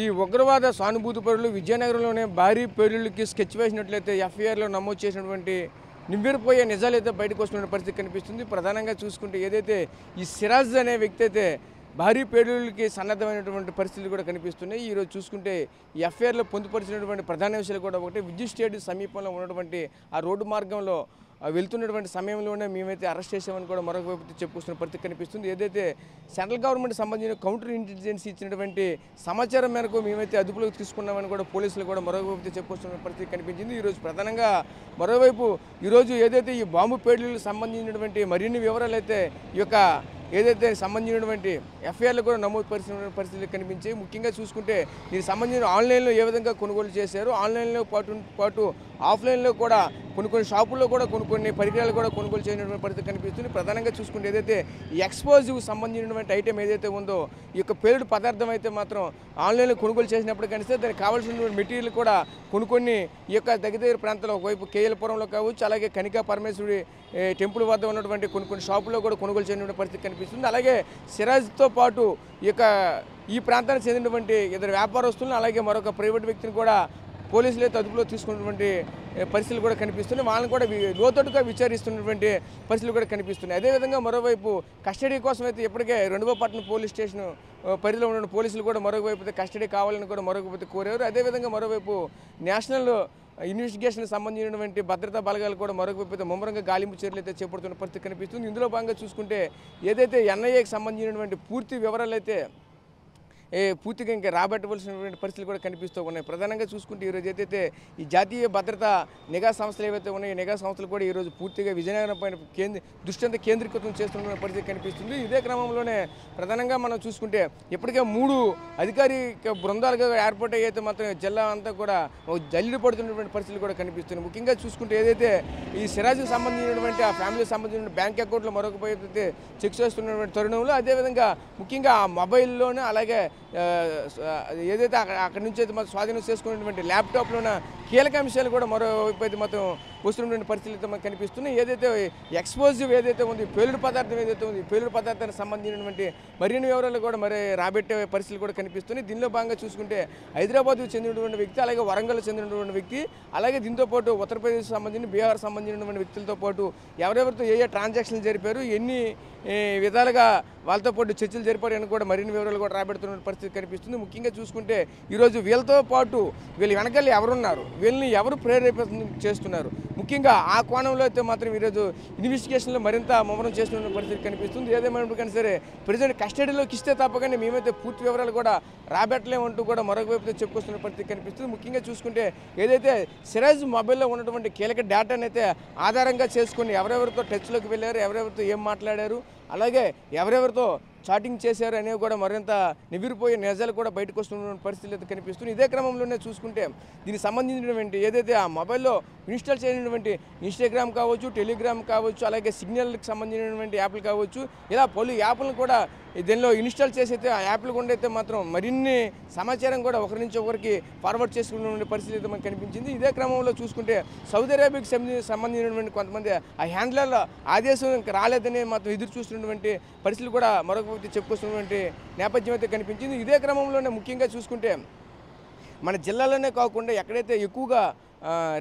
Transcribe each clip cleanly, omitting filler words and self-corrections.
ఈ ఉగ్రవాద సానుభూతి పరులు విజయనగరంలోనే భారీ పేలుళ్లకి స్కెచ్ వేసినట్లయితే ఎఫ్ఐఆర్లో నమోదు చేసినటువంటి నివ్వెరపోయే నిజాలైతే బయటకు వస్తున్న పరిస్థితి కనిపిస్తుంది. ప్రధానంగా చూసుకుంటే ఏదైతే ఈ సిరాజ్ అనే వ్యక్తి అయితే భారీ పేలుళ్లకి సన్నద్ధమైనటువంటి పరిస్థితులు కూడా కనిపిస్తున్నాయి. ఈరోజు చూసుకుంటే ఈ ఎఫ్ఐఆర్లో పొందుపరిచినటువంటి ప్రధాన విషయాలు కూడా ఒకటి, విద్యుత్ స్టేడియం సమీపంలో ఉన్నటువంటి ఆ రోడ్డు మార్గంలో వెళ్తున్నటువంటి సమయంలోనే మేమైతే అరెస్ట్ చేసామని కూడా మరొక వైపు చెప్పుకొస్తున్న పరిస్థితి కనిపిస్తుంది. ఏదైతే సెంట్రల్ గవర్నమెంట్ సంబంధించిన కౌంటర్ ఇంటెలిజెన్స్ ఇచ్చినటువంటి సమాచారం మేరకు మేమైతే అదుపులోకి తీసుకున్నామని కూడా పోలీసులు కూడా మరొక వైపు చెప్పుకొస్తున్న పరిస్థితి కనిపించింది. ఈరోజు ప్రధానంగా మరోవైపు ఈరోజు ఏదైతే ఈ బాంబు పేలుళ్లకు సంబంధించినటువంటి మరిన్ని వివరాలు అయితే ఈ యొక్క ఏదైతే సంబంధించినటువంటి ఎఫ్ఐఆర్లు కూడా నమోదు పరిచిన పరిస్థితులు కనిపించాయి. ముఖ్యంగా చూసుకుంటే దీనికి సంబంధించిన ఆన్లైన్లో ఏ విధంగా కొనుగోలు చేశారు, ఆన్లైన్లో పాటు ఆఫ్లైన్లో కూడా కొన్ని షాపుల్లో కూడా కొన్ని పరికరాలు కూడా కొనుగోలు చేసినటువంటి పరిస్థితి కనిపిస్తుంది. ప్రధానంగా చూసుకుంటే ఏదైతే ఈ ఎక్స్ప్లోజివ్ సంబంధించినటువంటి ఐటెం ఏదైతే ఉందో ఈ యొక్క పేలుడు పదార్థం అయితే మాత్రం ఆన్లైన్లో కొనుగోలు చేసినప్పుడు కనిస్తే దానికి కావాల్సినటువంటి మెటీరియల్ కూడా కొన్ని ఈ యొక్క దగ్గర ప్రాంతాల్లో ఒకవైపు కేఎల్పురంలో కావచ్చు, అలాగే కనికా పరమేశ్వరి టెంపుల్ వద్ద ఉన్నటువంటి కొన్ని షాపుల్లో కూడా కొనుగోలు చేసినటువంటి పరిస్థితి కనిపిస్తుంది. అలాగే సిరాజ్తో పాటు ఈ ప్రాంతానికి చెందినటువంటి ఇద్దరు వ్యాపారస్తులను అలాగే మరొక ప్రైవేట్ వ్యక్తిని కూడా పోలీసులు అయితే అదుపులో తీసుకున్నటువంటి పరిస్థితులు కూడా కనిపిస్తున్నాయి. వాళ్ళని కూడా లోతట్టుగా విచారిస్తున్నటువంటి పరిస్థితులు కూడా కనిపిస్తున్నాయి. అదేవిధంగా మరోవైపు కస్టడీ కోసం అయితే ఇప్పటికే రెండవపట్నం పోలీస్ స్టేషన్ పరిధిలో ఉన్న పోలీసులు కూడా మరొకవైపు కస్టడీ కావాలని కూడా మరొకవైపు కోరారు. అదేవిధంగా మరోవైపు నేషనల్ ఇన్వెస్టిగేషన్ సంబంధించినటువంటి భద్రతా బలగాలు కూడా మరొకవైపు ముమ్మరంగా గాలింపు చర్యలు అయితే చేపడుతున్న పరిస్థితి కనిపిస్తుంది. ఇందులో భాగంగా చూసుకుంటే ఏదైతే ఎన్ఐఏకి సంబంధించినటువంటి పూర్తి వివరాలు అయితే పూర్తిగా ఇంకా రాబట్టవలసినటువంటి పరిస్థితులు కూడా కనిపిస్తూ ఉన్నాయి. ప్రధానంగా చూసుకుంటే ఈరోజు ఏదైతే ఈ జాతీయ భద్రతా నిఘా సంస్థలు ఏవైతే ఉన్నాయో నిఘా సంస్థలు కూడా ఈరోజు పూర్తిగా విజయనగరం పైన దృష్టి అంతా కేంద్రీకృతం చేస్తున్న పరిస్థితి కనిపిస్తుంది. ఇదే క్రమంలోనే ప్రధానంగా మనం చూసుకుంటే ఇప్పటికే 3 అధికారిక బృందాలుగా ఏర్పాటు అయితే మాత్రం జిల్లా అంతా కూడా జల్లిడి పడుతున్నటువంటి పరిస్థితులు కూడా కనిపిస్తున్నాయి. ముఖ్యంగా చూసుకుంటే ఏదైతే ఈ సిరాజ్కి సంబంధించినటువంటి ఆ ఫ్యామిలీకి సంబంధించిన బ్యాంక్ అకౌంట్లో మరొక అయితే చెక్ చేస్తున్నటువంటి తరుణంలో అదేవిధంగా ముఖ్యంగా ఆ మొబైల్లోనే అలాగే ఏదైతే అక్కడి నుంచి అయితే మాత్రం స్వాధీనం చేసుకున్నటువంటి ల్యాప్టాప్లోన కీలక అంశాలు కూడా మరోవైపు అయితే మాత్రం వస్తున్నటువంటి పరిస్థితులు మనకు కనిపిస్తున్నాయి. ఏదైతే ఎక్స్ప్లోజివ్ ఏదైతే ఉంది, పేలుడు పదార్థం ఏదైతే ఉంది, పేలుడు పదార్థానికి సంబంధించినటువంటి మరిన్ని వివరాలు కూడా రాబట్టే పరిస్థితులు కూడా కనిపిస్తున్నాయి. దీనిలో భాగంగా చూసుకుంటే హైదరాబాద్కు చెందినటువంటి వ్యక్తి, అలాగే వరంగల్ చెందినటువంటి వ్యక్తి, అలాగే దీంతో పాటు ఉత్తరప్రదేశ్ సంబంధించిన బీహార్ సంబంధించినటువంటి వ్యక్తులతో పాటు ఎవరెవరితో ఏ ట్రాన్సాక్షన్లు జరిపారు, ఎన్ని విధాలుగా వాళ్ళతో పాటు చర్చలు జరిపారని కూడా మరిన్ని వివరాలు కూడా రాబెడుతున్న పరిస్థితి కనిపిస్తుంది. ముఖ్యంగా చూసుకుంటే ఈరోజు వీళ్ళతో పాటు వీళ్ళ వెనకాల ఎవరున్నారు, వీళ్ళని ఎవరు ప్రేరేపణ చేస్తున్నారు, ముఖ్యంగా ఆ కోణంలో అయితే మాత్రం ఈరోజు ఇన్వెస్టిగేషన్లో మరింత ముమ్మరం చేస్తున్న పరిస్థితి కనిపిస్తుంది. ఏదేమైనప్పటికీ సరే ప్రెసిడెంట్ కస్టడీలోకి ఇస్తే తప్పగానే మేమైతే పూర్తి వివరాలు కూడా రాబెట్టలేమంటూ కూడా మరొక వైపు చెప్పుకొస్తున్న పరిస్థితి కనిపిస్తుంది. ముఖ్యంగా చూసుకుంటే ఏదైతే సిరాజ్ మొబైల్లో ఉన్నటువంటి కీలక డేటాను అయితే ఆధారంగా చేసుకుని ఎవరెవరితో టచ్లోకి వెళ్ళారు, ఎవరెవరితో ఏం మాట్లాడారు, అలాగే ఎవరెవరితో చాటింగ్ చేశారు అనేవి కూడా మరింత నివిరిపోయే నిజాలు కూడా బయటకు వస్తున్న పరిస్థితులు అయితే కనిపిస్తుంది. ఇదే క్రమంలోనే చూసుకుంటే దీనికి సంబంధించినటువంటి ఏదైతే ఆ మొబైల్లో ఇన్స్టాల్ చేసినటువంటి ఇన్స్టాగ్రామ్ కావచ్చు, టెలిగ్రామ్ కావచ్చు, అలాగే సిగ్నల్కి సంబంధించినటువంటి యాప్లు కావచ్చు, ఇలా పలు యాప్లను కూడా దీనిలో ఇన్స్టాల్ చేసి అయితే ఆ యాప్లు గుండా అయితే మాత్రం మరిన్ని సమాచారం కూడా ఒకరి నుంచి ఒకరికి ఫార్వర్డ్ చేసుకునే పరిస్థితి అయితే మనకు కనిపించింది. ఇదే క్రమంలో చూసుకుంటే సౌదీ అరేబియాకి సంబంధించినటువంటి కొంతమంది ఆ హ్యాండ్లర్ల ఆదేశం ఇంకా రాలేదని మాత్రం ఎదురు చూస్తున్నటువంటి పరిస్థితులు కూడా మరొక చెప్పుకొస్తున్నటువంటి నేపథ్యం అయితే కనిపించింది. ఇదే క్రమంలోనే ముఖ్యంగా చూసుకుంటే మన జిల్లాలోనే కాకుండా ఎక్కడైతే ఎక్కువగా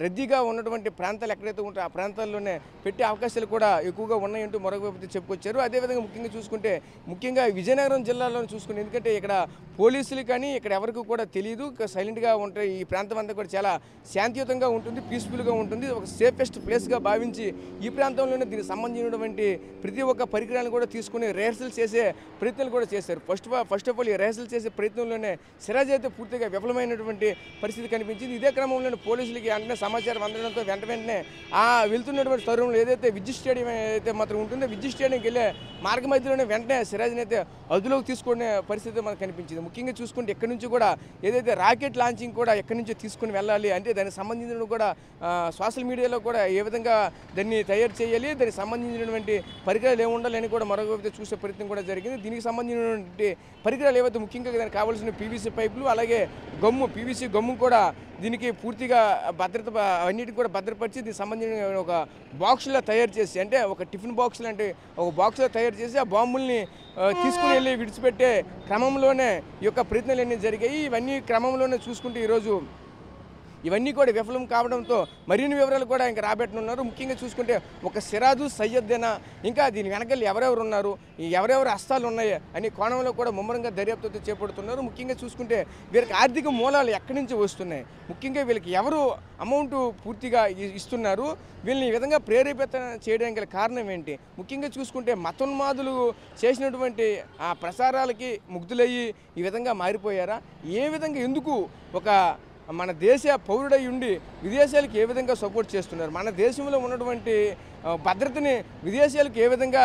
రద్దీగా ఉన్నటువంటి ప్రాంతాలు ఎక్కడైతే ఉంటాయో ఆ ప్రాంతాల్లోనే పెట్టే అవకాశాలు కూడా ఎక్కువగా ఉన్నాయంటూ మరొక వైపు చెప్పుకొచ్చారు. అదేవిధంగా ముఖ్యంగా చూసుకుంటే ముఖ్యంగా విజయనగరం జిల్లాలో చూసుకుంటే ఎందుకంటే ఇక్కడ పోలీసులు కానీ ఇక్కడ ఎవరికి కూడా తెలియదు, సైలెంట్గా ఉంటాయి. ఈ ప్రాంతం అంతా కూడా చాలా శాంతియుతంగా ఉంటుంది, పీస్ఫుల్గా ఉంటుంది, ఒక సేఫెస్ట్ ప్లేస్గా భావించి ఈ ప్రాంతంలోనే దీనికి సంబంధించినటువంటి ప్రతి ఒక్క పరికరాలను కూడా తీసుకుని రిహర్సల్ చేసే ప్రయత్నాలు కూడా చేశారు. ఫస్ట్ ఆఫ్ ఆల్ ఈ రిహర్సల్ చేసే ప్రయత్నంలోనే సిరాజ్ అయితే పూర్తిగా విఫలమైనటువంటి పరిస్థితి కనిపించింది. ఇదే క్రమంలోనే పోలీసులకి వెంటనే సమాచారం అందడంతో వెంటనే ఆ వెళ్తున్నటువంటి తరుణంలో ఏదైతే విద్యుత్ స్టేడియం అయితే మాత్రం ఉంటుందో విద్యుత్ స్టేడియంకి వెళ్ళే మార్గ మధ్యలోనే వెంటనే సిరాజ్ని అయితే అదులోకి తీసుకునే పరిస్థితి మనకు కనిపించింది. ముఖ్యంగా చూసుకుంటే ఎక్కడి నుంచి కూడా ఏదైతే రాకెట్ లాంచింగ్ కూడా ఎక్కడి నుంచో తీసుకుని వెళ్ళాలి అంటే దానికి సంబంధించిన కూడా సోషల్ మీడియాలో కూడా ఏ విధంగా దాన్ని తయారు చేయాలి, దానికి సంబంధించినటువంటి పరికరాలు ఏముండాలి అని కూడా మరొక చూసే ప్రయత్నం కూడా జరిగింది. దీనికి సంబంధించినటువంటి పరికరాలు ఏవైతే ముఖ్యంగా దానికి కావాల్సిన పీవీసీ పైపులు అలాగే గమ్ము, పీవీసీ గమ్ము కూడా దీనికి పూర్తిగా అవన్నిటిని కూడా భద్రపరిచి దీనికి సంబంధించిన ఒక బాక్స్లో తయారు చేసి, అంటే ఒక టిఫిన్ బాక్స్ లాంటి ఒక బాక్స్లో తయారు చేసి ఆ బాంబుల్ని తీసుకుని వెళ్ళి విడిచిపెట్టే క్రమంలోనే ఈ యొక్క ప్రయత్నాలన్నీ జరిగాయి. ఇవన్నీ క్రమంలోనే చూసుకుంటే ఈరోజు ఇవన్నీ కూడా విఫలం కావడంతో మరిన్ని వివరాలు కూడా ఇంకా రాబెట్టనున్నారు. ముఖ్యంగా చూసుకుంటే ఒక సిరాజు సయ్యద్దేనా, ఇంకా దీని వెనకాల ఎవరెవరు ఉన్నారు, ఎవరెవరు హస్తాలు ఉన్నాయి అనే కోణంలో కూడా ముమ్మరంగా దర్యాప్తుతో చేపడుతున్నారు. ముఖ్యంగా చూసుకుంటే వీరికి ఆర్థిక మూలాలు ఎక్కడి నుంచి వస్తున్నాయి, ముఖ్యంగా వీళ్ళకి ఎవరు అమౌంట్ పూర్తిగా ఇస్తున్నారు, వీళ్ళని ఈ విధంగా ప్రేరేపిత చేయడానికి గల కారణం ఏంటి, ముఖ్యంగా చూసుకుంటే మతోన్మాదులు చేసినటువంటి ఆ ప్రసారాలకి ముగ్ధులయ్యి ఈ విధంగా మారిపోయారా, ఏ విధంగా ఎందుకు ఒక మన దేశ పౌరుడై ఉండి విదేశాలకు ఏ విధంగా సపోర్ట్ చేస్తున్నారు, మన దేశంలో ఉన్నటువంటి భద్రతని విదేశాలకు ఏ విధంగా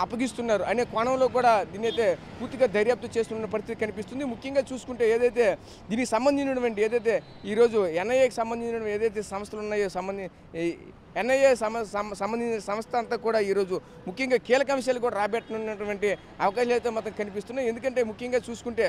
అప్పగిస్తున్నారు అనే కోణంలో కూడా దీని అయితే పూర్తిగా దర్యాప్తు చేస్తున్న పరిస్థితి కనిపిస్తుంది. ముఖ్యంగా చూసుకుంటే ఏదైతే దీనికి సంబంధించినటువంటి ఏదైతే ఈరోజు ఎన్ఐఏకి సంబంధించిన ఏదైతే సంస్థలు ఉన్నాయో ఎన్ఐఏ సంబంధించిన సంస్థ అంతా కూడా ఈరోజు ముఖ్యంగా కీలక అంశాలు కూడా రాబెట్టనున్నటువంటి అవకాశాలు అయితే మాత్రం కనిపిస్తున్నాయి. ఎందుకంటే ముఖ్యంగా చూసుకుంటే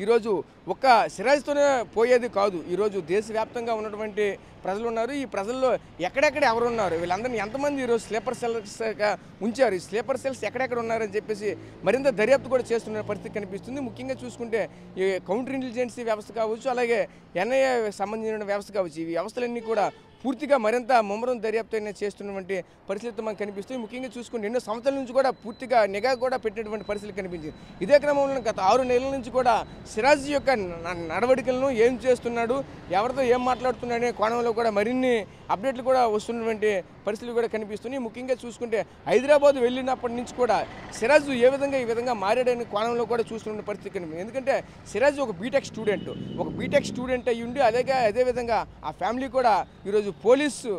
ఈరోజు ఒక్క సిరాజ్తోనే పోయేది కాదు, ఈరోజు దేశవ్యాప్తంగా ఉన్నటువంటి ప్రజలు ఉన్నారు. ఈ ప్రజల్లో ఎక్కడెక్కడ ఎవరు ఉన్నారు, వీళ్ళందరినీ ఎంతమంది ఈరోజు స్లీపర్ సెల్స్గా ఉంచారు, ఈ స్లీపర్ సెల్స్ ఎక్కడెక్కడ ఉన్నారని చెప్పేసి మరింత దర్యాప్తు కూడా చేస్తున్న పరిస్థితి కనిపిస్తుంది. ముఖ్యంగా చూసుకుంటే ఈ కౌంటర్ ఇంటెలిజెన్సీ వ్యవస్థ కావచ్చు, అలాగే ఎన్ఐఏ సంబంధించిన వ్యవస్థ కావచ్చు, ఈ వ్యవస్థలన్నీ కూడా పూర్తిగా మరింత ముమ్మరం దర్యాప్తు చేస్తున్నటువంటి పరిస్థితి మనకు కనిపిస్తుంది. ముఖ్యంగా చూసుకుంటే ఎన్నో సంవత్సరాల నుంచి కూడా పూర్తిగా నిఘా కూడా పెట్టినటువంటి పరిస్థితి కనిపించింది. ఇదే క్రమంలో గత 6 నెలల నుంచి కూడా సిరాజ్ యొక్క నడవడికలను ఏం చేస్తున్నాడు, ఎవరితో ఏం మాట్లాడుతున్నాడు అనే కోణంలో కూడా మరిన్ని అప్డేట్లు కూడా వస్తున్నటువంటి పరిస్థితులు కూడా కనిపిస్తున్నాయి. ముఖ్యంగా చూసుకుంటే హైదరాబాద్ వెళ్ళినప్పటి నుంచి కూడా సిరాజ్ ఈ విధంగా మారాడనే కోణంలో కూడా చూస్తున్న పరిస్థితి కనిపిస్తుంది. ఎందుకంటే సిరాజ్ ఒక బీటెక్ స్టూడెంట్ అయ్యి ఉండి అదేవిధంగా ఆ ఫ్యామిలీ కూడా ఈరోజు పోలీసు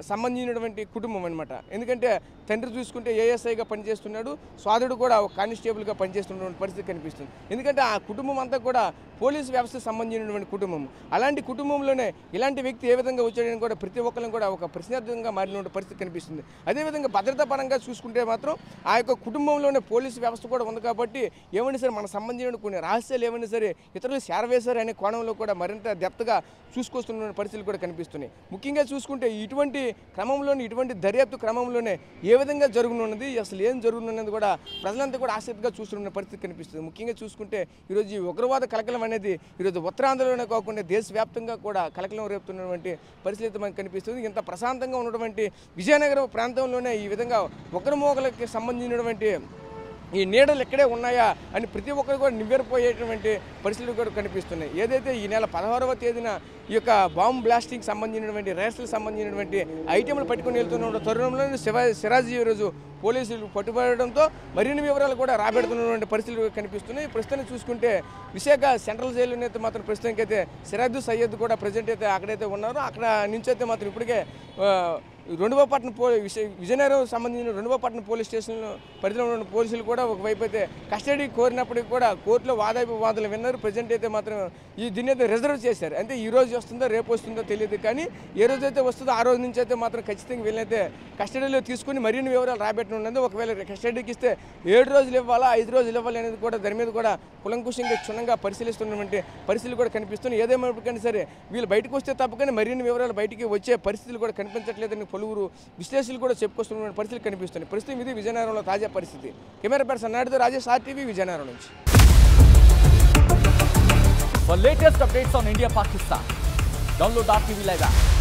సంబంధించినటువంటి కుటుంబం అనమాట. ఎందుకంటే తండ్రి చూసుకుంటే ఏఎస్ఐగా పనిచేస్తున్నాడు, సోదరుడు కూడా ఒక కానిస్టేబుల్గా పనిచేస్తున్నటువంటి పరిస్థితి కనిపిస్తుంది. ఎందుకంటే ఆ కుటుంబం అంతా కూడా పోలీసు వ్యవస్థకు సంబంధించినటువంటి కుటుంబం. అలాంటి కుటుంబంలోనే ఇలాంటి వ్యక్తి ఏ విధంగా వచ్చాడని కూడా ప్రతి ఒక్కరిని కూడా ఒక ప్రశ్నార్థంగా మారిన పరిస్థితి కనిపిస్తుంది. అదేవిధంగా భద్రతా పరంగా చూసుకుంటే మాత్రం ఆ యొక్క కుటుంబంలోనే పోలీసు వ్యవస్థ కూడా ఉంది కాబట్టి ఏమైనా సరే మన సంబంధించిన కొన్ని రహస్యాలు ఏమైనా సరే ఇతరులు చేరవేశారు అనే కోణంలో కూడా మరింత డెప్త్గా చూసుకొస్తున్న పరిస్థితులు కూడా కనిపిస్తున్నాయి. ముఖ్యంగా చూసుకుంటే ఇటువంటి దర్యాప్తు క్రమంలోనే ఏ విధంగా జరుగుతున్నది, అసలు ఏం జరుగుతున్నది కూడా ప్రజలంతా కూడా ఆసక్తిగా చూస్తున్న పరిస్థితి కనిపిస్తుంది. ముఖ్యంగా చూసుకుంటే ఈరోజు ఈ ఉగ్రవాద కలకలం అనేది ఈరోజు ఉత్తరాంధ్రలోనే కాకుండా దేశవ్యాప్తంగా కూడా కలకలం రేపుతున్నటువంటి పరిస్థితి మనకు కనిపిస్తుంది. ఇంత ప్రశాంతంగా ఉన్నటువంటి విజయనగరం ప్రాంతంలోనే ఈ విధంగా ఉగ్రమోగలకి సంబంధించినటువంటి ఈ నీడలు ఎక్కడే ఉన్నాయా అని ప్రతి ఒక్కరు కూడా నివ్వెరపోయేటువంటి పరిస్థితులు కూడా కనిపిస్తున్నాయి. ఏదైతే ఈ నెల 16వ తేదీన ఈ యొక్క బాంబ్ బ్లాస్టింగ్ సంబంధించినటువంటి రేస్లకు సంబంధించినటువంటి ఐటెంలు పట్టుకుని వెళ్తున్న తరుణంలో సిరాజ్ ఈరోజు పోలీసులు పట్టుబడడంతో మరిన్ని వివరాలు కూడా రాబెడుతున్నటువంటి పరిస్థితులు కనిపిస్తున్నాయి. ప్రస్తుతం చూసుకుంటే విశాఖ సెంట్రల్ జైలునైతే మాత్రం ప్రస్తుతానికైతే సిరాజ్ సయ్యద్ కూడా ప్రజెంట్ అయితే అక్కడైతే ఉన్నారో, అక్కడ నుంచి అయితే మాత్రం ఇప్పటికే రెండవపట్నం విజయనగరం సంబంధించిన రెండవపట్నం పోలీస్ స్టేషన్ పరిధిలో ఉన్న పోలీసులు కూడా ఒకవైపు అయితే కస్టడీ కోరినప్పటికీ కూడా కోర్టులో వాదనలు విన్నారు. ప్రజెంట్ అయితే మాత్రం దీన్ని అయితే రిజర్వ్ చేశారు. అంటే ఈ రోజు వస్తుందో రేపు వస్తుందో తెలియదు, కానీ ఏ రోజైతే వస్తుందో ఆ రోజు నుంచి అయితే మాత్రం ఖచ్చితంగా వీళ్ళైతే కస్టడీలో తీసుకుని మరిన్ని వివరాలు రాబెట్టనున్నది. ఒకవేళ కస్టడీకి ఇస్తే 7 రోజులు ఇవ్వాలా 5 రోజులు ఇవ్వాలి అనేది కూడా దాని మీద కూడా కులంకుశంగా క్షుణ్ణంగా పరిశీలిస్తున్నటువంటి పరిస్థితులు కూడా కనిపిస్తున్నాయి. ఏదేమైనా సరే వీళ్ళు బయటకు వస్తే తప్పకనే మరిన్ని వివరాలు బయటికి వచ్చే పరిస్థితులు కూడా కనిపించట్లేదని పలువురు విశ్లేషకులు కూడా చెప్పుకొస్తున్న పరిస్థితులు కనిపిస్తున్నాయి. ప్రస్తుతం ఇది విజయనగరంలో తాజా పరిస్థితి. కెమెరా పర్సన్ నాయుడుతో రాజేష్, RTV విజయనగరం నుంచి. For latest updates on India Pakistan, download RTV Live app.